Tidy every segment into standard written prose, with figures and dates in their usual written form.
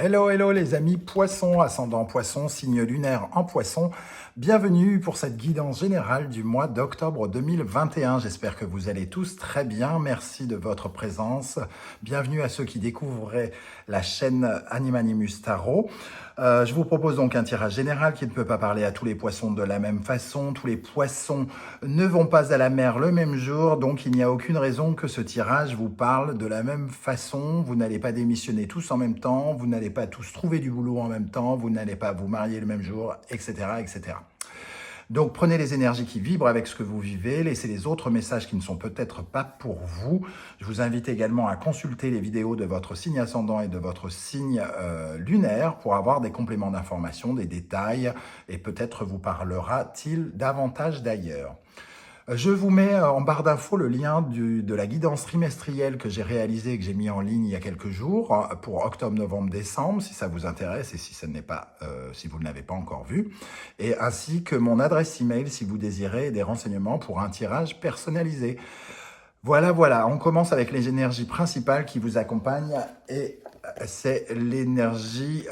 Hello, hello les amis poissons, ascendant poisson, signe lunaire en poisson. Bienvenue pour cette guidance générale du mois d'octobre 2021. J'espère que vous allez tous très bien. Merci de votre présence. Bienvenue à ceux qui découvriraient la chaîne Animanimus Tarot. Je vous propose donc un tirage général qui ne peut pas parler à tous les poissons de la même façon. Tous les poissons ne vont pas à la mer le même jour, donc il n'y a aucune raison que ce tirage vous parle de la même façon. Vous n'allez pas démissionner tous en même temps, vous n'allez pas tous trouver du boulot en même temps, vous n'allez pas vous marier le même jour, etc., etc. Donc prenez les énergies qui vibrent avec ce que vous vivez, laissez les autres messages qui ne sont peut-être pas pour vous. Je vous invite également à consulter les vidéos de votre signe ascendant et de votre signe lunaire pour avoir des compléments d'information, des détails, et peut-être vous parlera-t-il davantage d'ailleurs. Je vous mets en barre d'infos le lien de la guidance trimestrielle que j'ai réalisée et que j'ai mis en ligne il y a quelques jours pour octobre, novembre, décembre, si ça vous intéresse et si ce n'est pas, si vous ne l'avez pas encore vu, et ainsi que mon adresse email si vous désirez des renseignements pour un tirage personnalisé. Voilà, on commence avec les énergies principales qui vous accompagnent et c'est l'énergie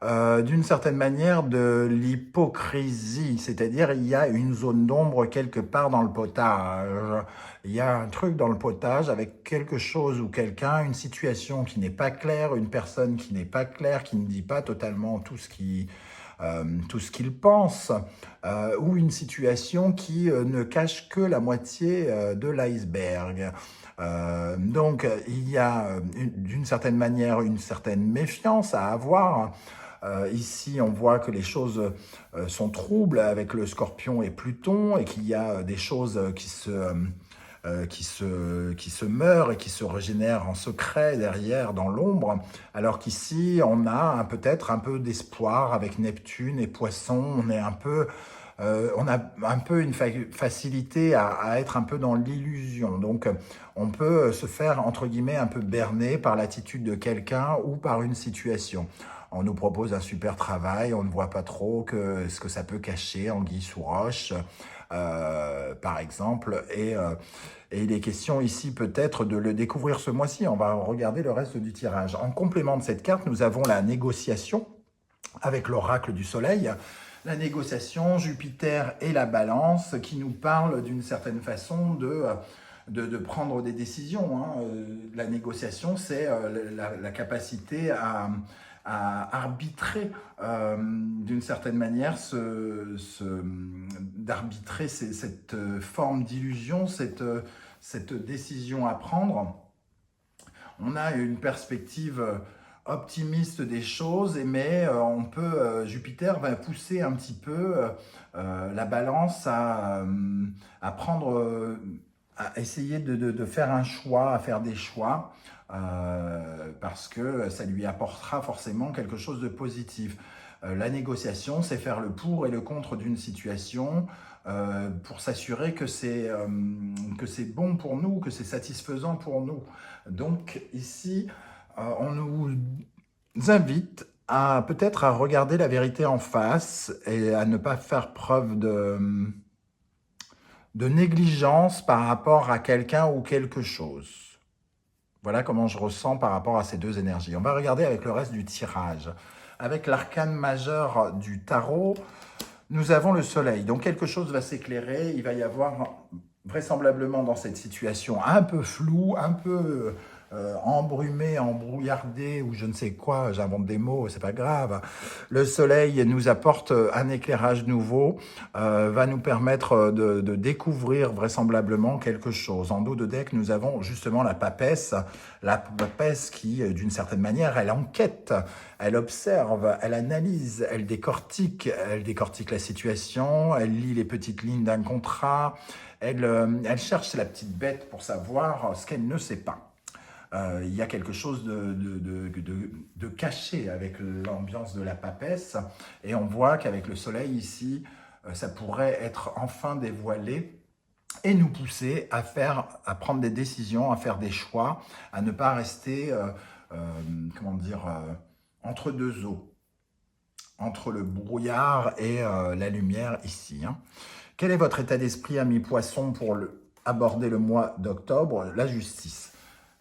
d'une certaine manière de l'hypocrisie, c'est-à-dire il y a une zone d'ombre quelque part dans le potage, il y a un truc dans le potage avec quelque chose ou quelqu'un, une situation qui n'est pas claire, une personne qui n'est pas claire, qui ne dit pas totalement tout ce qu'il pense, ou une situation qui ne cache que la moitié de l'iceberg. Donc il y a d'une certaine manière une certaine méfiance à avoir. Ici, on voit que les choses sont troubles avec le Scorpion et Pluton et qu'il y a des choses qui se meurent et qui se régénèrent en secret derrière, dans l'ombre, alors qu'ici, on a peut-être un peu d'espoir avec Neptune et Poisson. On a un peu une facilité à être un peu dans l'illusion. Donc, on peut se faire, entre guillemets, un peu berner par l'attitude de quelqu'un ou par une situation. On nous propose un super travail, on ne voit pas trop ce que ça peut cacher, anguille sous roche, par exemple. Et il est question ici peut-être de le découvrir ce mois-ci. On va regarder le reste du tirage. En complément de cette carte, nous avons la négociation avec l'oracle du soleil. La négociation, Jupiter et la balance qui nous parlent d'une certaine façon de prendre des décisions. La négociation, c'est la capacité à arbitrer d'une certaine manière, d'arbitrer cette forme d'illusion, cette décision à prendre. On a une perspective optimiste des choses, mais Jupiter va pousser un petit peu la balance à prendre, à essayer de faire un choix, à faire des choix, parce que ça lui apportera forcément quelque chose de positif. La négociation, c'est faire le pour et le contre d'une situation pour s'assurer que c'est bon pour nous, que c'est satisfaisant pour nous. Donc ici, on nous invite à peut-être à regarder la vérité en face et à ne pas faire preuve de négligence par rapport à quelqu'un ou quelque chose. Voilà comment je ressens par rapport à ces deux énergies. On va regarder avec le reste du tirage. Avec l'arcane majeur du tarot, nous avons le soleil. Donc quelque chose va s'éclairer. Il va y avoir vraisemblablement dans cette situation un peu floue, un peu embrumé, embrouillardé ou je ne sais quoi, j'invente des mots, c'est pas grave. Le soleil nous apporte un éclairage nouveau, va nous permettre de découvrir vraisemblablement quelque chose. En dos de deck, nous avons justement la papesse qui, d'une certaine manière, elle enquête, elle observe, elle analyse, elle décortique la situation, elle lit les petites lignes d'un contrat, elle cherche la petite bête pour savoir ce qu'elle ne sait pas. Il y a quelque chose de caché avec l'ambiance de la papesse et on voit qu'avec le soleil ici, ça pourrait être enfin dévoilé et nous pousser à prendre des décisions, à faire des choix, à ne pas rester, entre deux eaux, entre le brouillard et la lumière ici. Quel est votre état d'esprit, ami poisson, pour aborder le mois d'octobre? La justice.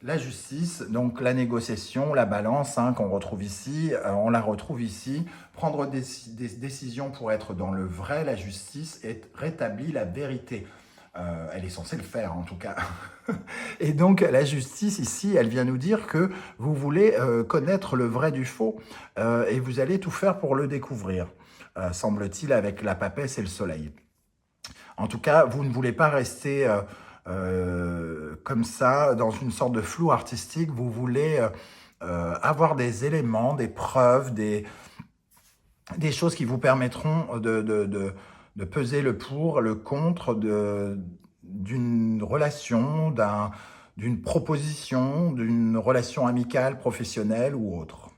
La justice, donc la négociation, la balance qu'on retrouve ici, on la retrouve ici. Prendre des décisions pour être dans le vrai, la justice rétablit la vérité. Elle est censée le faire en tout cas. Et donc la justice ici, elle vient nous dire que vous voulez connaître le vrai du faux et vous allez tout faire pour le découvrir, semble-t-il, avec la papesse et le soleil. En tout cas, vous ne voulez pas rester comme ça, dans une sorte de flou artistique. Vous voulez avoir des éléments, des preuves, des choses qui vous permettront de peser le pour, le contre d'une relation, d'une proposition, d'une relation amicale, professionnelle ou autre.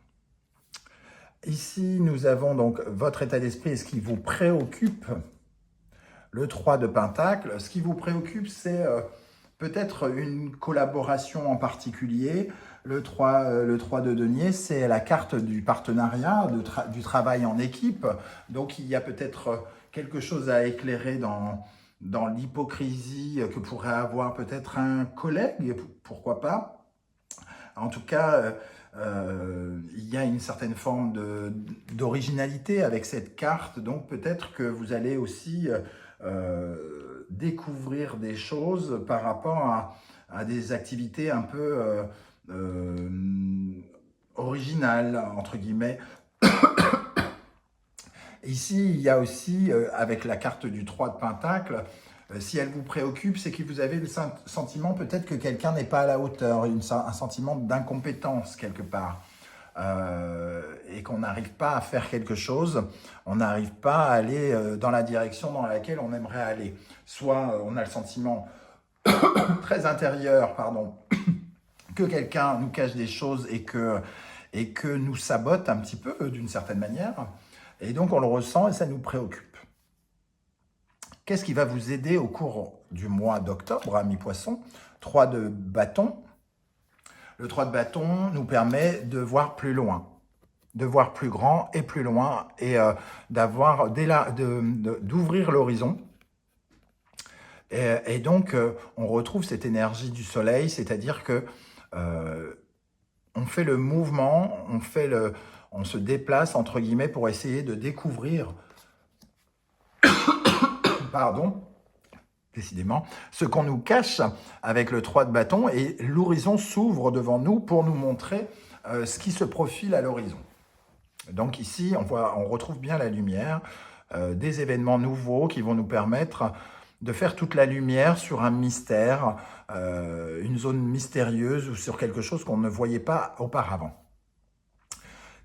Ici, nous avons donc votre état d'esprit et ce qui vous préoccupe. Le 3 de Pentacle, ce qui vous préoccupe, c'est peut-être une collaboration en particulier. Le 3 de Denier, c'est la carte du partenariat, du travail en équipe. Donc, il y a peut-être quelque chose à éclairer dans l'hypocrisie que pourrait avoir peut-être un collègue, pourquoi pas. En tout cas, il y a une certaine forme d'originalité avec cette carte, donc peut-être que vous allez aussi découvrir des choses par rapport à des activités un peu originales, entre guillemets. Ici, il y a aussi, avec la carte du 3 de Pentacle, si elle vous préoccupe, c'est que vous avez le sentiment peut-être que quelqu'un n'est pas à la hauteur, un sentiment d'incompétence quelque part. Et qu'on n'arrive pas à faire quelque chose, on n'arrive pas à aller dans la direction dans laquelle on aimerait aller. Soit on a le sentiment très intérieur, pardon, que quelqu'un nous cache des choses et que nous sabote un petit peu d'une certaine manière. Et donc on le ressent et ça nous préoccupe. Qu'est-ce qui va vous aider au cours du mois d'octobre, amis poissons? 3 de bâton. Le 3 de bâton nous permet de voir plus loin, de voir plus grand et plus loin et d'ouvrir l'horizon. Et donc, on retrouve cette énergie du soleil, c'est-à-dire que on fait le mouvement, on se déplace, entre guillemets, pour essayer de découvrir, pardon, décidément, ce qu'on nous cache avec le 3 de bâton, et l'horizon s'ouvre devant nous pour nous montrer ce qui se profile à l'horizon. Donc ici, on retrouve bien la lumière, des événements nouveaux qui vont nous permettre de faire toute la lumière sur un mystère, une zone mystérieuse ou sur quelque chose qu'on ne voyait pas auparavant.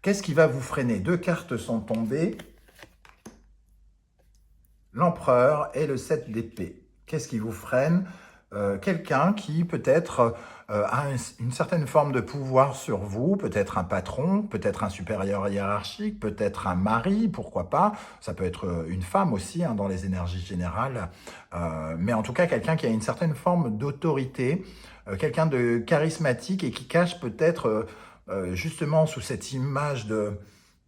Qu'est-ce qui va vous freiner? 2 cartes sont tombées, l'empereur et le 7 d'épée. Qu'est-ce qui vous freine? Quelqu'un qui peut-être a une certaine forme de pouvoir sur vous, peut-être un patron, peut-être un supérieur hiérarchique, peut-être un mari, pourquoi pas. Ça peut être une femme aussi dans les énergies générales. Mais en tout cas, quelqu'un qui a une certaine forme d'autorité, quelqu'un de charismatique et qui cache peut-être justement sous cette image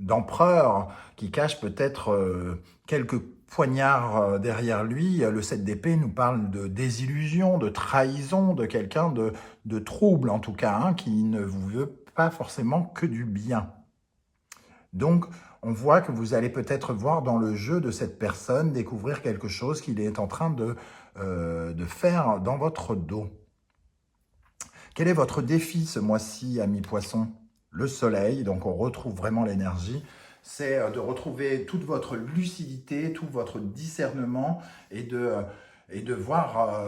d'empereur, qui cache peut-être quelques poignard derrière lui. Le 7 d'épée nous parle de désillusion, de trahison, de quelqu'un de trouble en tout cas, qui ne vous veut pas forcément que du bien. Donc, on voit que vous allez peut-être voir dans le jeu de cette personne, découvrir quelque chose qu'il est en train de faire dans votre dos. Quel est votre défi ce mois-ci, amis poissons? Le soleil, donc on retrouve vraiment l'énergie. C'est de retrouver toute votre lucidité, tout votre discernement et de voir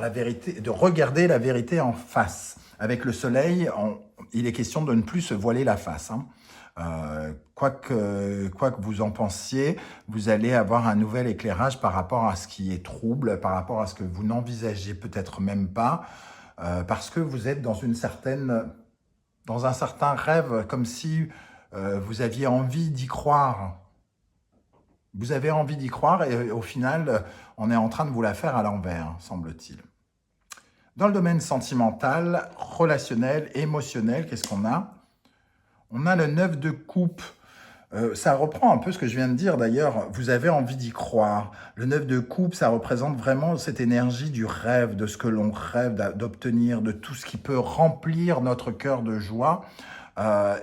la vérité, de regarder la vérité en face. Avec le soleil, il est question de ne plus se voiler la face. Quoi que vous en pensiez, vous allez avoir un nouvel éclairage par rapport à ce qui est trouble, par rapport à ce que vous n'envisagez peut-être même pas, parce que vous êtes dans un certain rêve, comme si vous aviez envie d'y croire. Vous avez envie d'y croire et au final, on est en train de vous la faire à l'envers, semble-t-il. Dans le domaine sentimental, relationnel, émotionnel, qu'est-ce qu'on a? On a le 9 de coupe. Ça reprend un peu ce que je viens de dire d'ailleurs, vous avez envie d'y croire. Le 9 de coupe, ça représente vraiment cette énergie du rêve, de ce que l'on rêve d'obtenir, de tout ce qui peut remplir notre cœur de joie.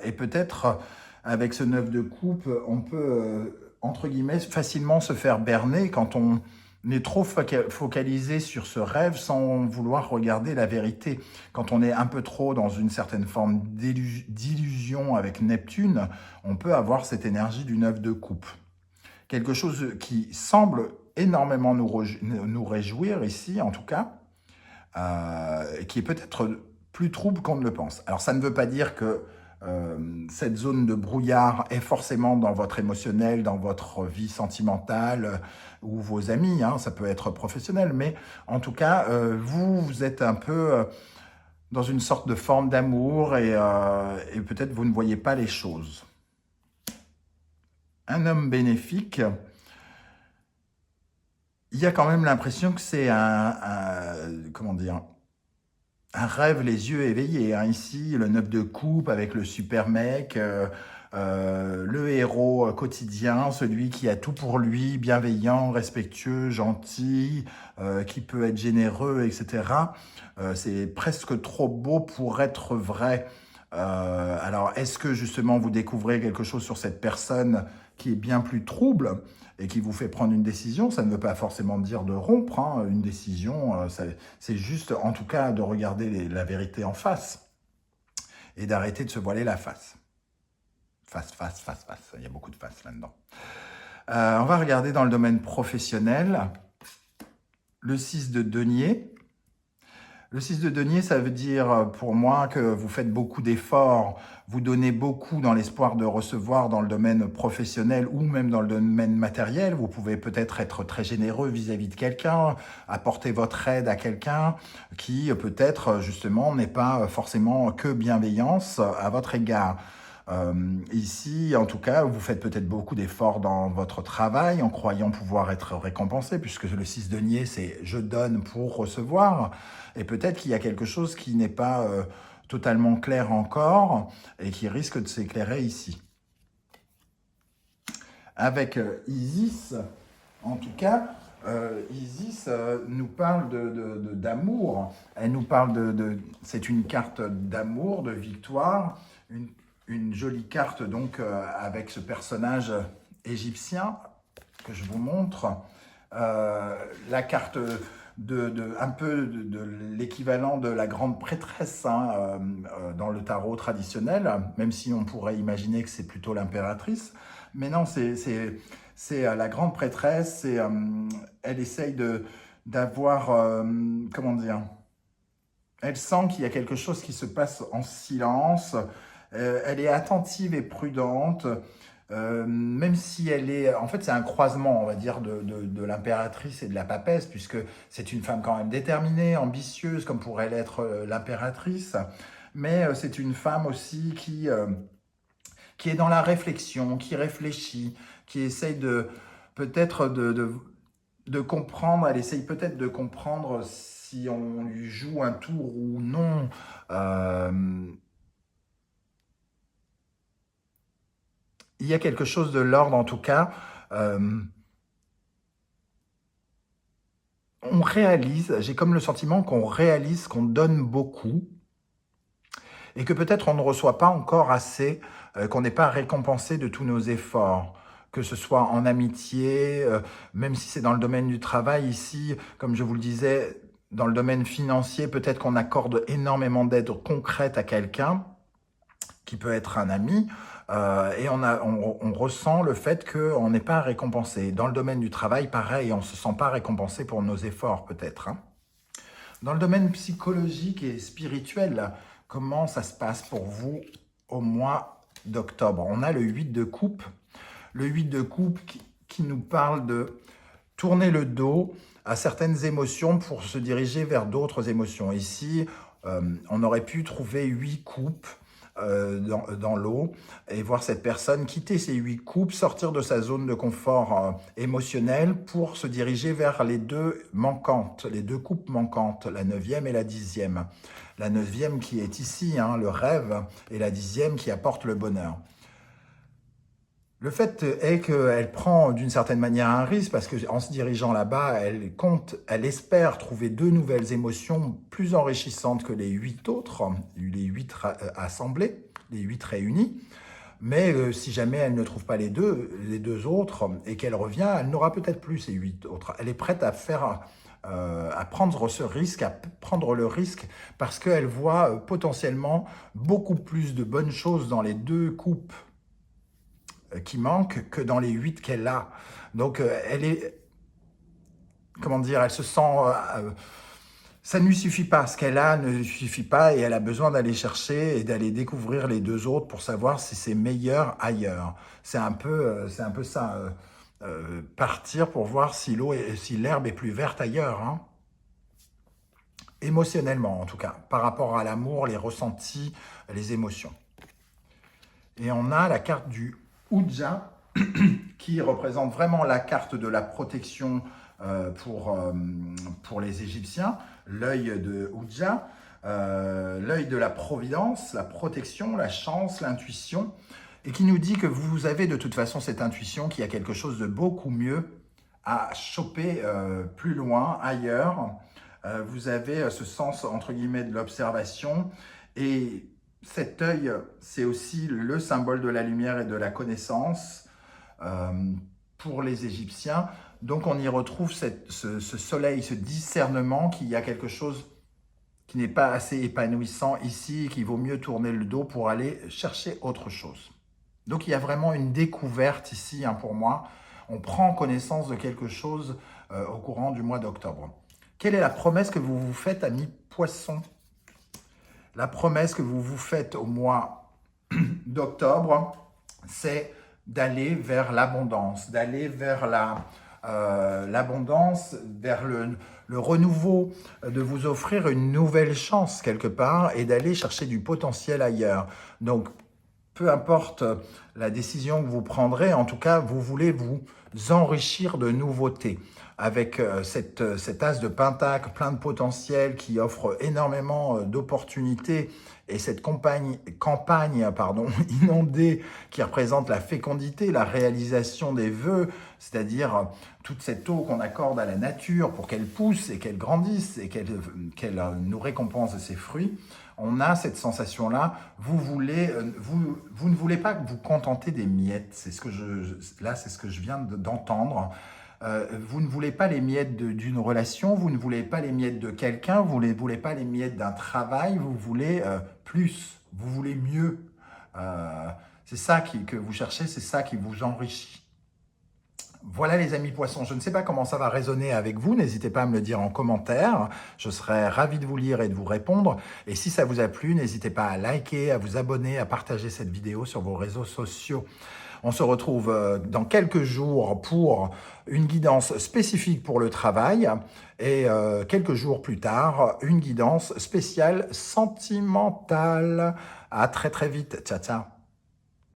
Et peut-être avec ce 9 de coupe, on peut, entre guillemets, facilement se faire berner quand on est trop focalisé sur ce rêve sans vouloir regarder la vérité. Quand on est un peu trop dans une certaine forme d'illusion avec Neptune, on peut avoir cette énergie du 9 de coupe. Quelque chose qui semble énormément nous réjouir ici, en tout cas, qui est peut-être plus trouble qu'on ne le pense. Alors ça ne veut pas dire que cette zone de brouillard est forcément dans votre émotionnel, dans votre vie sentimentale ou vos amis, hein, ça peut être professionnel, mais en tout cas, vous êtes un peu dans une sorte de forme d'amour et peut-être vous ne voyez pas les choses. Un homme bénéfique, il y a quand même l'impression que c'est comment dire, un rêve les yeux éveillés. Hein. Ici, le 9 de coupe avec le super mec, le héros quotidien, celui qui a tout pour lui, bienveillant, respectueux, gentil, qui peut être généreux, etc. C'est presque trop beau pour être vrai. Alors, est-ce que justement vous découvrez quelque chose sur cette personne qui est bien plus trouble et qui vous fait prendre une décision? Ça ne veut pas forcément dire de rompre, hein, une décision, c'est juste en tout cas de regarder la vérité en face et d'arrêter de se voiler la face. Face, il y a beaucoup de face là-dedans. On va regarder dans le domaine professionnel, le 6 de denier. Le 6 de denier, ça veut dire pour moi que vous faites beaucoup d'efforts, vous donnez beaucoup dans l'espoir de recevoir dans le domaine professionnel ou même dans le domaine matériel. Vous pouvez peut-être être très généreux vis-à-vis de quelqu'un, apporter votre aide à quelqu'un qui peut-être justement n'est pas forcément que bienveillance à votre égard. Ici, en tout cas, vous faites peut-être beaucoup d'efforts dans votre travail en croyant pouvoir être récompensé, puisque le 6 denier, c'est « je donne pour recevoir ». Et peut-être qu'il y a quelque chose qui n'est pas totalement clair encore et qui risque de s'éclairer ici. Avec Isis, en tout cas, Isis nous parle d'amour. Elle nous parle c'est une carte d'amour, de victoire, une jolie carte donc avec ce personnage égyptien que je vous montre. La carte un peu de l'équivalent de la grande prêtresse hein, dans le tarot traditionnel, même si on pourrait imaginer que c'est plutôt l'impératrice. Mais non, c'est la grande prêtresse, elle essaye d'avoir, comment dire, elle sent qu'il y a quelque chose qui se passe en silence, elle est attentive et prudente, même si elle est... En fait, c'est un croisement, on va dire, de l'impératrice et de la papesse, puisque c'est une femme quand même déterminée, ambitieuse, comme pourrait l'être l'impératrice, mais c'est une femme aussi qui est dans la réflexion, qui réfléchit, qui essaye peut-être de comprendre, elle essaye peut-être de comprendre si on lui joue un tour ou non. Il y a quelque chose de l'ordre, en tout cas. On réalise, j'ai comme le sentiment qu'on réalise qu'on donne beaucoup et que peut-être on ne reçoit pas encore assez, qu'on n'est pas récompensé de tous nos efforts, que ce soit en amitié, même si c'est dans le domaine du travail ici, comme je vous le disais, dans le domaine financier, peut-être qu'on accorde énormément d'aide concrète à quelqu'un, qui peut être un ami, et on ressent le fait qu'on n'est pas récompensé. Dans le domaine du travail, pareil, on ne se sent pas récompensé pour nos efforts peut-être. Hein. Dans le domaine psychologique et spirituel, comment ça se passe pour vous au mois d'octobre? On a le 8 de coupe. Le 8 de coupe qui nous parle de tourner le dos à certaines émotions pour se diriger vers d'autres émotions. Ici, on aurait pu trouver 8 coupes dans l'eau et voir cette personne quitter ses 8 coupes, sortir de sa zone de confort émotionnel pour se diriger vers les deux manquantes, les 2 coupes manquantes, la 9e et la 10e. La 9e qui est ici, hein, le rêve, et la 10e qui apporte le bonheur. Le fait est qu'elle prend d'une certaine manière un risque parce qu'en se dirigeant là-bas, elle espère trouver deux nouvelles émotions plus enrichissantes que les 8 autres, les 8 assemblées, les 8 réunis. Mais si jamais elle ne trouve pas les deux autres et qu'elle revient, elle n'aura peut-être plus ces 8 autres. Elle est prête à prendre ce risque, à prendre le risque parce qu'elle voit potentiellement beaucoup plus de bonnes choses dans les 2 coupes qui manque que dans les 8 qu'elle a. Donc, elle est, comment dire, elle se sent, ça ne lui suffit pas, ce qu'elle a ne lui suffit pas et elle a besoin d'aller chercher et d'aller découvrir les 2 autres pour savoir si c'est meilleur ailleurs. C'est un peu ça, partir pour voir si l'herbe est plus verte ailleurs, hein. Émotionnellement en tout cas, par rapport à l'amour, les ressentis, les émotions. Et on a la carte du Ouja, qui représente vraiment la carte de la protection pour les Égyptiens, l'œil de Ouja, l'œil de la providence, la protection, la chance, l'intuition, et qui nous dit que vous avez de toute façon cette intuition qu'il y a quelque chose de beaucoup mieux à choper plus loin, ailleurs. Vous avez ce sens, entre guillemets, de l'observation, et cet œil, c'est aussi le symbole de la lumière et de la connaissance pour les Égyptiens. Donc on y retrouve ce soleil, ce discernement qu'il y a quelque chose qui n'est pas assez épanouissant ici et qu'il vaut mieux tourner le dos pour aller chercher autre chose. Donc il y a vraiment une découverte ici, hein, pour moi. On prend connaissance de quelque chose au courant du mois d'octobre. Quelle est la promesse que vous vous faites, amis Poissons? La promesse que vous vous faites au mois d'octobre, c'est d'aller vers l'abondance, d'aller vers l'abondance, vers le renouveau, de vous offrir une nouvelle chance quelque part et d'aller chercher du potentiel ailleurs. Donc, peu importe la décision que vous prendrez, en tout cas, vous voulez vous enrichir de nouveautés avec cet as de pentacle plein de potentiel qui offre énormément d'opportunités et cette campagne inondée qui représente la fécondité, la réalisation des vœux, c'est-à-dire toute cette eau qu'on accorde à la nature pour qu'elle pousse et qu'elle grandisse et qu'elle nous récompense de ses fruits. On a cette sensation-là, vous ne voulez pas vous contenter des miettes, c'est ce que je viens d'entendre. Vous ne voulez pas les miettes d'une relation, vous ne voulez pas les miettes de quelqu'un, vous ne voulez pas les miettes d'un travail, vous voulez plus, vous voulez mieux. C'est ça que vous cherchez, c'est ça qui vous enrichit. Voilà les amis poissons, je ne sais pas comment ça va résonner avec vous, n'hésitez pas à me le dire en commentaire, je serai ravi de vous lire et de vous répondre. Et si ça vous a plu, n'hésitez pas à liker, à vous abonner, à partager cette vidéo sur vos réseaux sociaux. On se retrouve dans quelques jours pour une guidance spécifique pour le travail et quelques jours plus tard, une guidance spéciale sentimentale. À très très vite, ciao ciao.